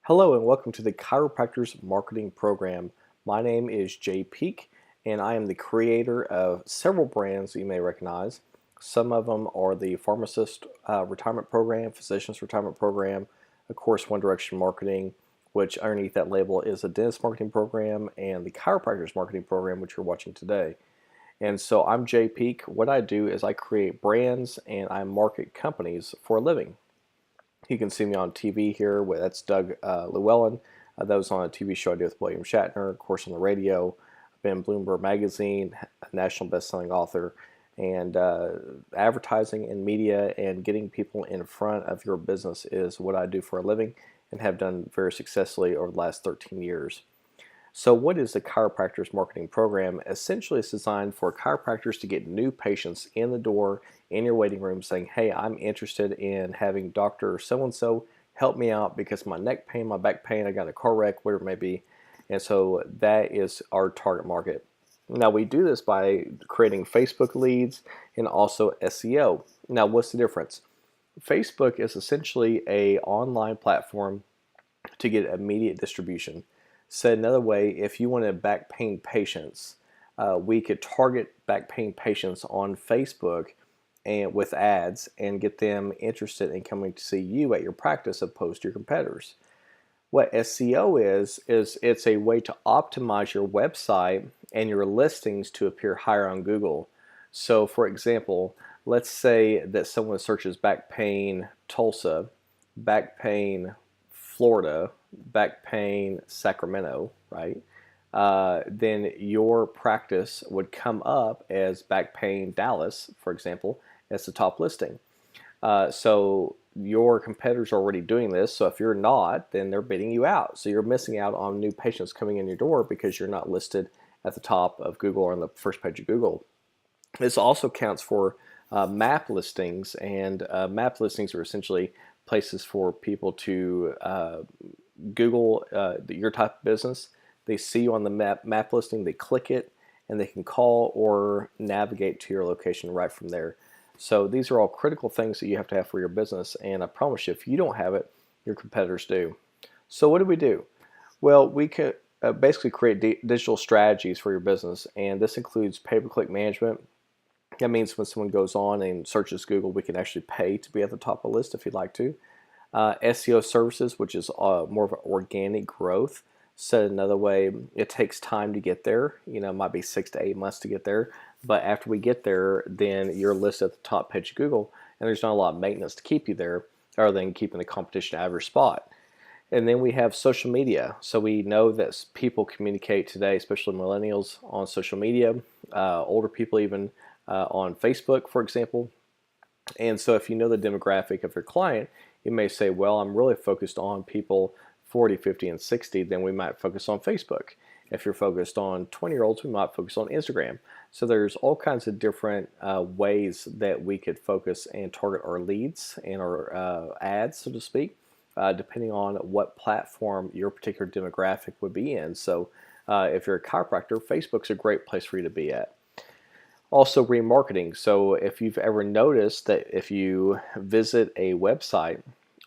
Hello and welcome to the Chiropractors Marketing Program. My name is Jay Peak and I am the creator of several brands that you may recognize. Some of them are the Pharmacist Retirement Program, Physician's Retirement Program, of course One Direction Marketing, which underneath that label is a Dentist Marketing Program, and the Chiropractors Marketing Program, which you're watching today. And so I'm Jay Peak. What I do is I create brands and I market companies for a living. You can see me on TV here. That's Doug Llewellyn. That was on a TV show I did with William Shatner. Of course, on the radio. I've been in Bloomberg Magazine, a national best-selling author, and advertising and media and getting people in front of your business is what I do for a living and have done very successfully over the last 13 years. So what is the Chiropractors Marketing Program? Essentially, it's designed for chiropractors to get new patients in the door in your waiting room saying, hey, I'm interested in having Dr. So-and-so help me out because my neck pain, my back pain, I got in a car wreck, whatever it may be. And so that is our target market. Now we do this by creating Facebook leads and also SEO. Now what's the difference? Facebook is essentially an online platform to get immediate distribution. Said another way, if you wanted back pain patients, we could target back pain patients on Facebook and with ads and get them interested in coming to see you at your practice opposed to your competitors. What SEO is it's a way to optimize your website and your listings to appear higher on Google. So for example, let's say that someone searches back pain Tulsa, back pain Florida, back pain Sacramento, right? Then your practice would come up as back pain Dallas, for example, as the top listing. So your competitors are already doing this. So if you're not, then they're bidding you out. So you're missing out on new patients coming in your door because you're not listed at the top of Google or on the first page of Google. This also counts for map listings, and map listings are essentially places for people to Google your type of business. They see you on the map listing, they click it, and they can call or navigate to your location right from there. So these are all critical things that you have to have for your business, and I promise you, if you don't have it, your competitors do. So what do? Well, we can basically create digital strategies for your business, and this includes pay-per-click management. That means when someone goes on and searches Google, we can actually pay to be at the top of the list if you'd like to. SEO services, which is more of an organic growth. Said another way, it takes time to get there. You know, it might be 6 to 8 months to get there. But after we get there, then you're listed at the top page of Google, and there's not a lot of maintenance to keep you there other than keeping the competition out of your spot. And then we have social media. So we know that people communicate today, especially millennials, on social media, older people even on Facebook, for example. And so if you know the demographic of your client, you may say, well, I'm really focused on people 40, 50, and 60, then we might focus on Facebook. If you're focused on 20-year-olds, we might focus on Instagram. So there's all kinds of different ways that we could focus and target our leads and our ads, so to speak, depending on what platform your particular demographic would be in. So if you're a chiropractor, Facebook's a great place for you to be at. Also, remarketing. So if you've ever noticed that if you visit a website,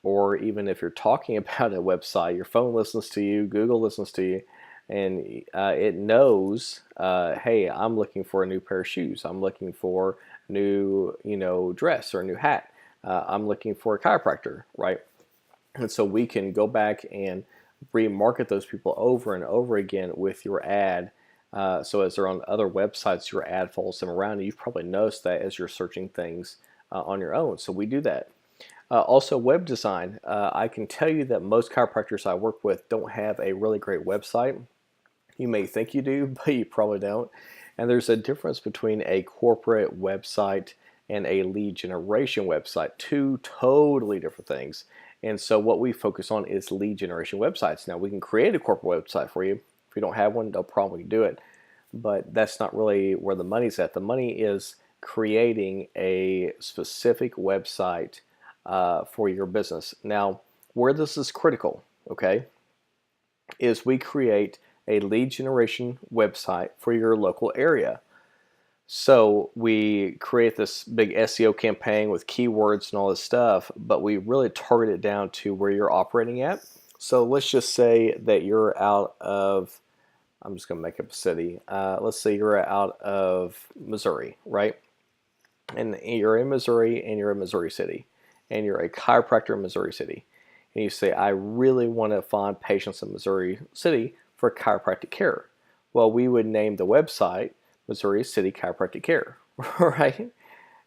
or even if you're talking about a website, your phone listens to you, Google listens to you, and it knows, hey, I'm looking for a new pair of shoes. I'm looking for a new, dress or a new hat. I'm looking for a chiropractor, right? And so we can go back and remarket those people over and over again with your ad. So as they're on other websites, your ad follows them around, and you've probably noticed that as you're searching things on your own. So we do that. Also, web design. I can tell you that most chiropractors I work with don't have a really great website. You may think you do, but you probably don't. And there's a difference between a corporate website and a lead generation website. Two totally different things. And so what we focus on is lead generation websites. Now, we can create a corporate website for you. If you don't have one, no problem, we can do it. But that's not really where the money's at. The money is creating a specific website for your business. Now, where this is critical, okay, is we create a lead generation website for your local area. So we create this big SEO campaign with keywords and all this stuff, but we really target it down to where you're operating at. So let's just say that you're out of, I'm just going to make up a city. Let's say you're out of Missouri, right? And you're in Missouri and you're in Missouri City. And you're a chiropractor in Missouri City. And you say, I really want to find patients in Missouri City for chiropractic care. Well, we would name the website Missouri City Chiropractic Care, right?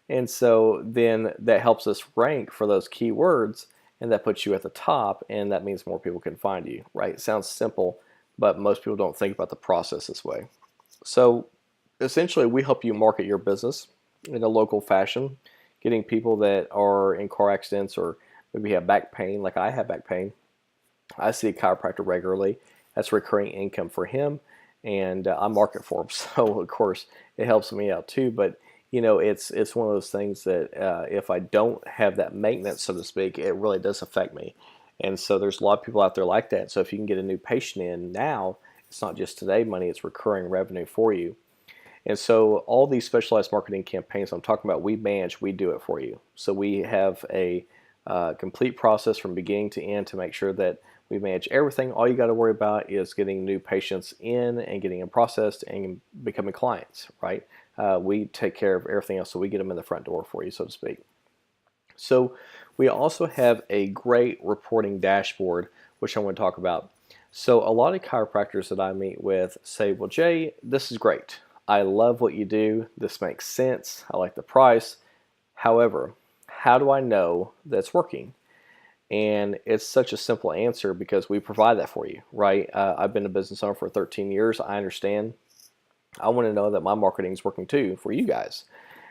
And so then that helps us rank for those keywords, and that puts you at the top, and that means more people can find you, right? It sounds simple, but most people don't think about the process this way. So essentially, we help you market your business in a local fashion, getting people that are in car accidents or maybe have back pain, like I have back pain. I see a chiropractor regularly. That's recurring income for him, and I market for him. So of course, it helps me out too. But it's one of those things that if I don't have that maintenance, so to speak, it really does affect me. And so there's a lot of people out there like that. So if you can get a new patient in now, it's not just today money; it's recurring revenue for you. And so all these specialized marketing campaigns I'm talking about, we manage, we do it for you. So we have a complete process from beginning to end to make sure that we manage everything. All you got to worry about is getting new patients in and getting them processed and becoming clients, right? We take care of everything else, so we get them in the front door for you, so to speak. So we also have a great reporting dashboard, which I want to talk about. So a lot of chiropractors that I meet with say, well, Jay, this is great. I love what you do. This makes sense. I like the price. However, how do I know that's working? And it's such a simple answer because we provide that for you, right? I've been a business owner for 13 years. I understand. I want to know that my marketing is working too for you guys.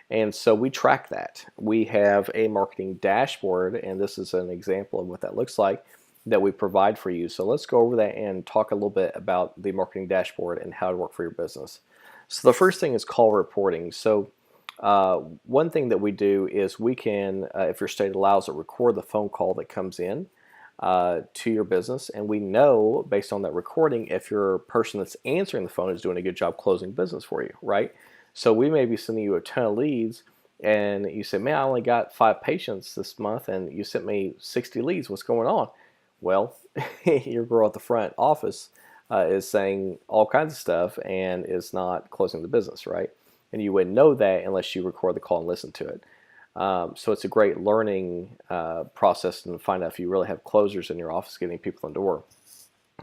And so we track that. We have a marketing dashboard, and this is an example of what that looks like that we provide for you. So let's go over that and talk a little bit about the marketing dashboard and how to work for your business. So the first thing is call reporting. So one thing that we do is we can, if your state allows it, record the phone call that comes in to your business, and we know based on that recording if your person that's answering the phone is doing a good job closing business for you, right? So we may be sending you a ton of leads, and you say, man, I only got 5 patients this month, and you sent me 60 leads. What's going on? Well, your girl at the front office is saying all kinds of stuff and is not closing the business, right? And you wouldn't know that unless you record the call and listen to it. So it's a great learning process to find out if you really have closers in your office getting people in the door.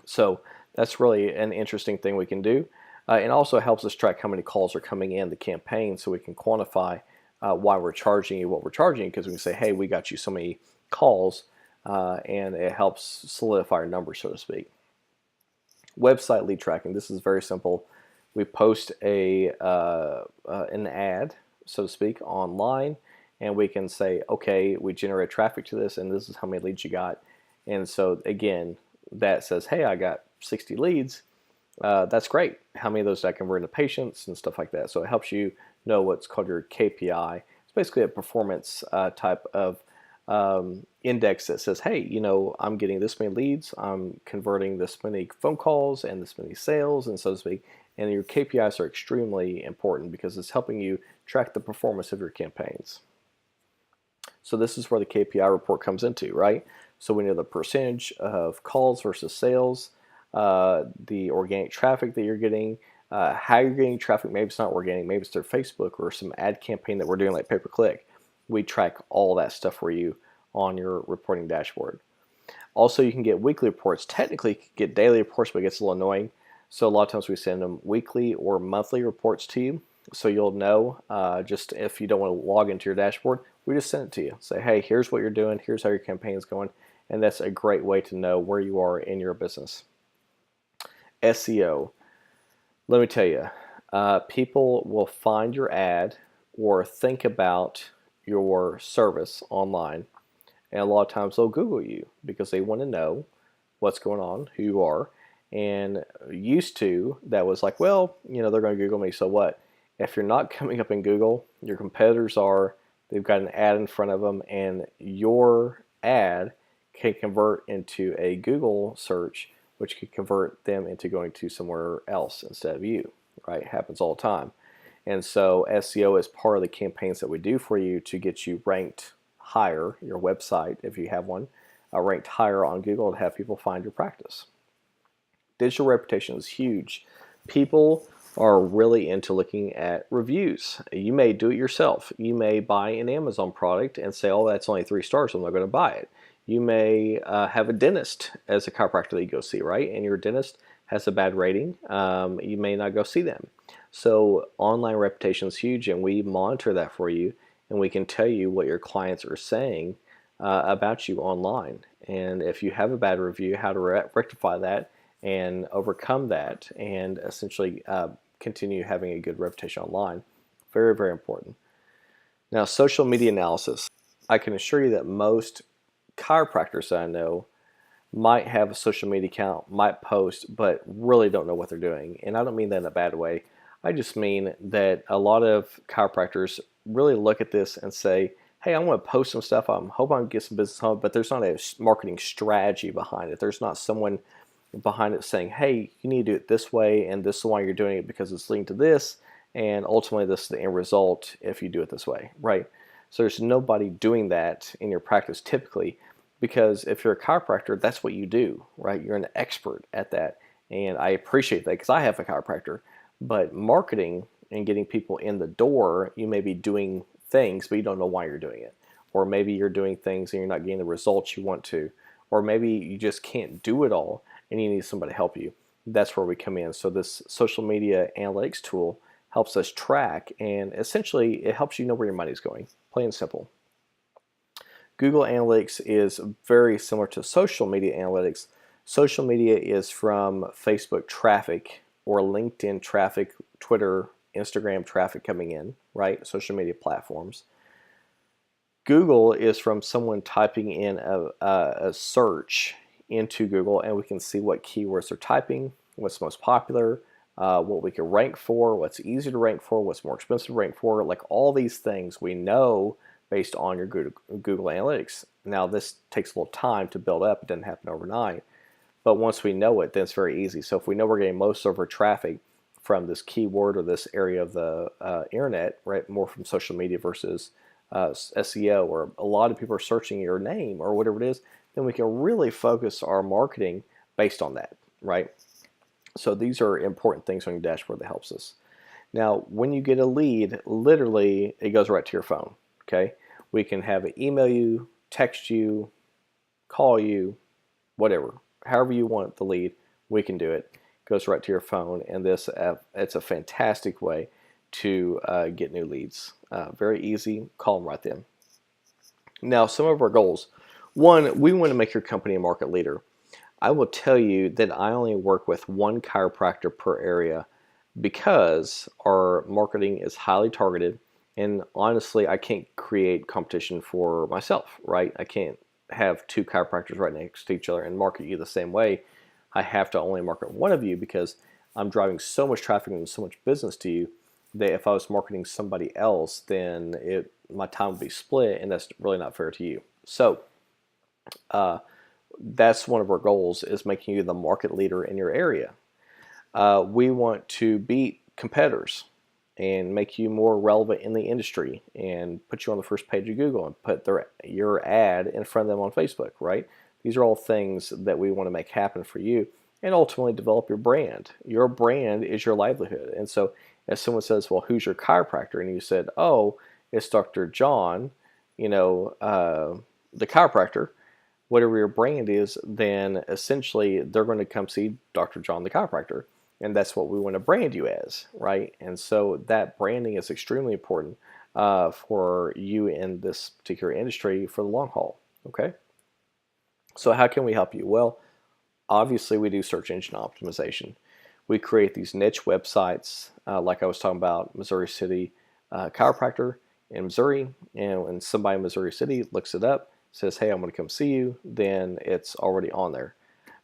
So that's really an interesting thing we can do. It also helps us track how many calls are coming in the campaign so we can quantify why we're charging you what we're charging you, because we can say, hey, we got you so many calls, and it helps solidify our numbers, so to speak. Website lead tracking. This is very simple. We post an ad, so to speak, online, and we can say, okay, we generate traffic to this, and this is how many leads you got. And so again, that says, hey, I got 60 leads. That's great. How many of those did I convert into patients and stuff like that? So it helps you know what's called your KPI. It's basically a performance type of index that says, hey, I'm getting this many leads, I'm converting this many phone calls and this many sales, and so to speak. And your KPIs are extremely important because it's helping you track the performance of your campaigns. So this is where the KPI report comes into, right? So we know the percentage of calls versus sales, the organic traffic that you're getting, how you're getting traffic. Maybe it's not organic, maybe it's through Facebook or some ad campaign that we're doing like pay-per-click. We track all that stuff for you on your reporting dashboard. Also, you can get weekly reports. Technically, you can get daily reports, but it gets a little annoying. So a lot of times we send them weekly or monthly reports to you. So you'll know, just if you don't want to log into your dashboard, we just send it to you. Say, hey, here's what you're doing. Here's how your campaign is going. And that's a great way to know where you are in your business. SEO. Let me tell you, people will find your ad or think about your service online, and a lot of times they'll Google you because they want to know what's going on, who you are. And used to, that was like, well, they're going to Google me, so what? If you're not coming up in Google, your competitors are, they've got an ad in front of them, and your ad can convert into a Google search, which could convert them into going to somewhere else instead of you, right? It happens all the time. And so SEO is part of the campaigns that we do for you to get you ranked higher, your website, if you have one, ranked higher on Google to have people find your practice. Digital reputation is huge. People are really into looking at reviews. You may do it yourself. You may buy an Amazon product and say, oh, that's only 3 stars, so I'm not going to buy it. You may have a dentist as a chiropractor that you go see, right? And your dentist has a bad rating. You may not go see them. So online reputation is huge, and we monitor that for you, and we can tell you what your clients are saying about you online. And if you have a bad review, how to rectify that and overcome that, and essentially continue having a good reputation online. Very, very important. Now, social media analysis. I can assure you that most chiropractors that I know might have a social media account, might post, but really don't know what they're doing. And I don't mean that in a bad way. I just mean that a lot of chiropractors really look at this and say, hey, I want to post some stuff. I'm hoping I can get some business home, but there's not a marketing strategy behind it. There's not someone behind it saying, hey, you need to do it this way, and this is why you're doing it because it's linked to this, and ultimately this is the end result if you do it this way, right? So there's nobody doing that in your practice typically, because if you're a chiropractor, that's what you do, right? You're an expert at that, and I appreciate that because I have a chiropractor. But marketing and getting people in the door, you may be doing things, but you don't know why you're doing it. Or maybe you're doing things and you're not getting the results you want to. Or maybe you just can't do it all and you need somebody to help you. That's where we come in. So this social media analytics tool helps us track, and essentially it helps you know where your money's going, plain and simple. Google Analytics is very similar to social media analytics. Social media is from Facebook traffic or LinkedIn traffic, Twitter, Instagram traffic coming in, right? Social media platforms. Google is from someone typing in a search into Google, and we can see what keywords they're typing, what's most popular, what we can rank for, what's easy to rank for, what's more expensive to rank for. Like all these things we know based on your Google Analytics. Now this takes a little time to build up. It doesn't happen overnight. But once we know it, then it's very easy. So if we know we're getting most of our traffic from this keyword or this area of the internet, right, more from social media versus SEO, or a lot of people are searching your name or whatever it is, then we can really focus our marketing based on that, right? So these are important things on your dashboard that helps us. Now, when you get a lead, literally it goes right to your phone, okay? We can have it email you, text you, call you, whatever. However you want the lead, we can do it. Goes right to your phone, and this it's a fantastic way to get new leads. Very easy. Call them right then. Now, some of our goals. One, we want to make your company a market leader. I will tell you that I only work with one chiropractor per area because our marketing is highly targeted, and honestly, I can't create competition for myself, right? I can't have 2 chiropractors right next to each other and market you the same way. I have to only market one of you because I'm driving so much traffic and so much business to you that if I was marketing somebody else, then my time would be split, and that's really not fair to you. So that's one of our goals, is making you the market leader in your area. We want to beat competitors and make you more relevant in the industry and put you on the first page of Google and put your ad in front of them on Facebook, right? These are all things that we want to make happen for you, and ultimately develop your brand. Your brand is your livelihood. And so if someone says, well, who's your chiropractor? And you said, oh, it's Dr. John, the chiropractor, whatever your brand is, then essentially they're going to come see Dr. John the chiropractor. And that's what we want to brand you as, right? And so that branding is extremely important for you in this particular industry for the long haul, okay? So how can we help you? Well, obviously we do search engine optimization. We create these niche websites, like I was talking about, Missouri City Chiropractor in Missouri, and when somebody in Missouri City looks it up, says, hey, I'm going to come see you, then it's already on there.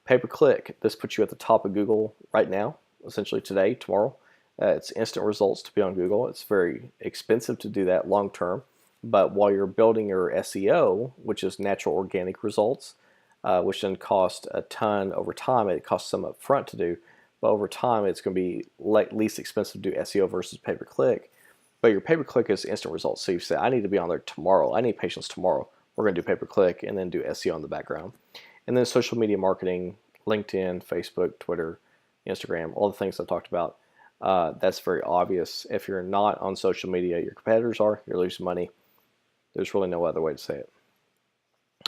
Pay-per-click, this puts you at the top of Google right now, essentially today, tomorrow. It's instant results to be on Google. It's very expensive to do that long term, but while you're building your SEO, which is natural organic results, which then cost a ton over time, it costs some up front to do, but over time it's going to be least expensive to do SEO versus pay-per-click. But your pay-per-click is instant results. So you say, I need to be on there tomorrow. I need patients tomorrow. we're going to do pay-per-click and then do SEO in the background. And then social media marketing, LinkedIn, Facebook, Twitter, Instagram, all the things I talked about. That's very obvious. If you're not on social media, your competitors are, you're losing money. There's really no other way to say it.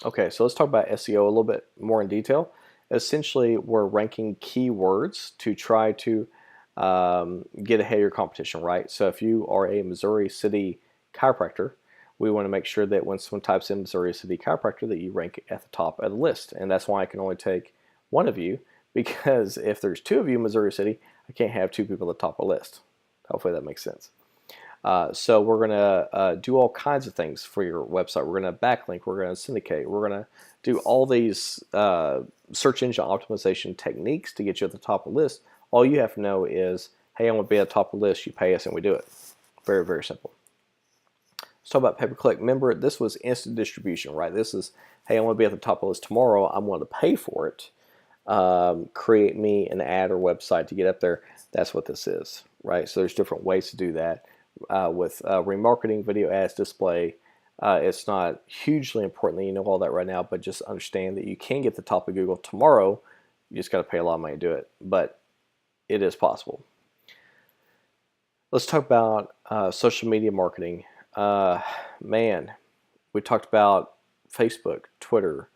Okay, so let's talk about SEO a little bit more in detail. Essentially, we're ranking keywords to try to get ahead of your competition, right? So if you are a Missouri City chiropractor, we want to make sure that when someone types in Missouri City chiropractor that you rank at the top of the list. And that's why I can only take one of you, because if there's two of you in Missouri City, I can't have two people at the top of the list. Hopefully that makes sense. So we're going to do all kinds of things for your website. We're going to backlink, we're going to syndicate, we're going to do all these search engine optimization techniques to get you at the top of the list. All you have to know is, hey, I want to be at the top of the list, you pay us and we do it. Very, very simple. Let's talk about pay-per-click. Remember, this was instant distribution, right? This is, hey, I want to be at the top of the list tomorrow, I want to pay for it. Create me an ad or website to get up there. That's what this is, right? So there's different ways to do that. With remarketing, video ads, display, it's not hugely important that you know all that right now, but just understand that you can get the top of Google tomorrow. You just got to pay a lot of money to do it, but it is possible. Let's talk about social media marketing. Man, we talked about Facebook, Twitter,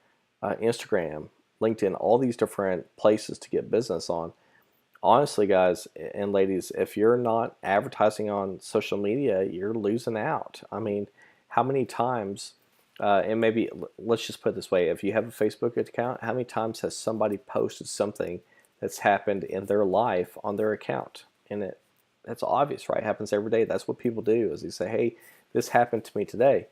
Instagram, LinkedIn, all these different places to get business on. Honestly, guys and ladies, if you're not advertising on social media, you're losing out. I mean, how many times, and maybe let's just put it this way, if you have a Facebook account, how many times has somebody posted something that's happened in their life on their account? And that's obvious, right? It happens every day. That's what people do, is they say, hey, this happened to me today.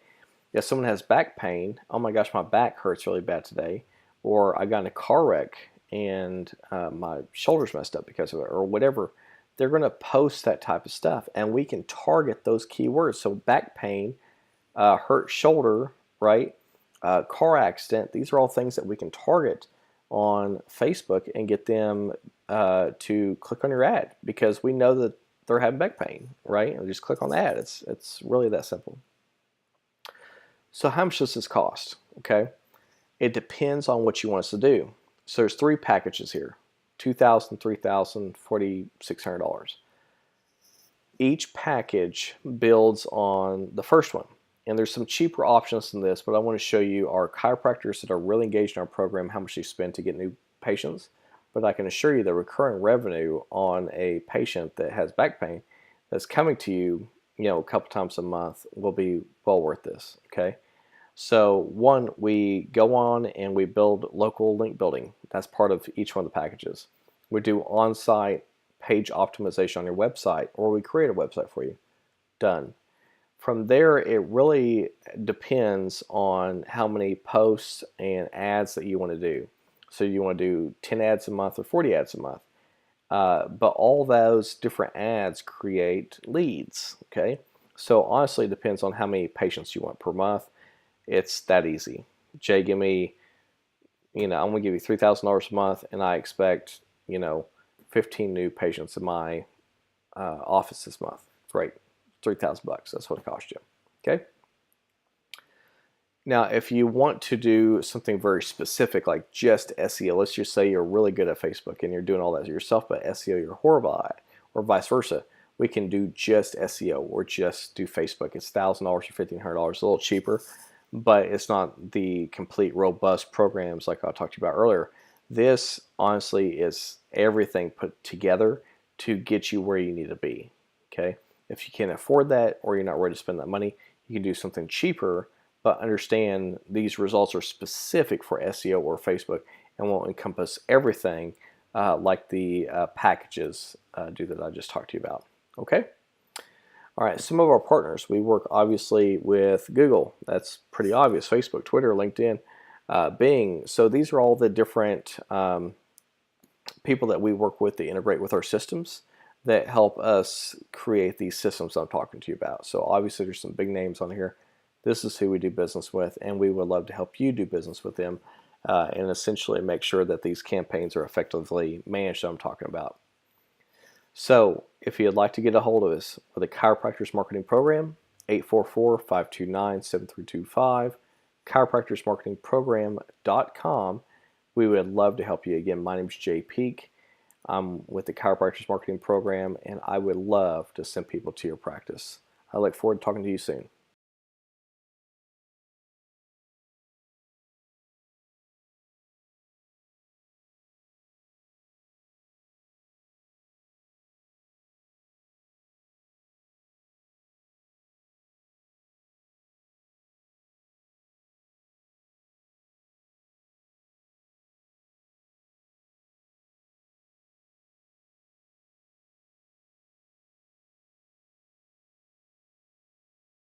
If someone has back pain, oh my gosh, my back hurts really bad today, or I got in a car wreck and my shoulder's messed up because of it, or whatever, they're going to post that type of stuff, and we can target those keywords. So back pain, hurt shoulder, right? Car accident, these are all things that we can target on Facebook and get them to click on your ad, because we know that they're having back pain, right? And just click on the ad. It's really that simple. So how much does this cost? Okay, it depends on what you want us to do. So there's three packages here: $2,000, $3,000, $4,600. Each package builds on the first one, and there's some cheaper options than this, but I want to show you our chiropractors that are really engaged in our program, how much they spend to get new patients. But I can assure you the recurring revenue on a patient that has back pain that's coming to you, a couple times a month will be well worth this. Okay. So one, we go on and we build local link building. That's part of each one of the packages. We do on-site page optimization on your website, or we create a website for you. Done. From there, it really depends on how many posts and ads that you want to do. So you want to do 10 ads a month or 40 ads a month. But all those different ads create leads, okay? So honestly, it depends on how many patients you want per month. It's that easy. Jay, give me, I'm going to give you $3,000 a month, and I expect, 15 new patients in my office this month. Great, $3,000. That's what it costs you. Okay. Now, if you want to do something very specific, like just SEO, let's just say you're really good at Facebook and you're doing all that yourself, but SEO you're horrible at, or vice versa, we can do just SEO or just do Facebook. It's $1,000 or $1,500, a little cheaper, but it's not the complete robust programs like I talked to you about earlier. This honestly is everything put together to get you where you need to be. Okay, if you can't afford that, or you're not ready to spend that money, you can do something cheaper, but understand these results are specific for SEO or Facebook and won't encompass everything like the packages do that I just talked to you about. Okay. All right, some of our partners, we work obviously with Google. That's pretty obvious. Facebook, Twitter, LinkedIn, Bing. So these are all the different people that we work with to integrate with our systems that help us create these systems I'm talking to you about. So obviously there's some big names on here. This is who we do business with, and we would love to help you do business with them and essentially make sure that these campaigns are effectively managed that I'm talking about. So if you'd like to get a hold of us with a Chiropractors Marketing Program, 844-529-7325. chiropractorsmarketingprogram.com. We would love to help you. Again, my name is Jay Peak. I'm with the Chiropractors Marketing Program, and I would love to send people to your practice. I look forward to talking to you soon.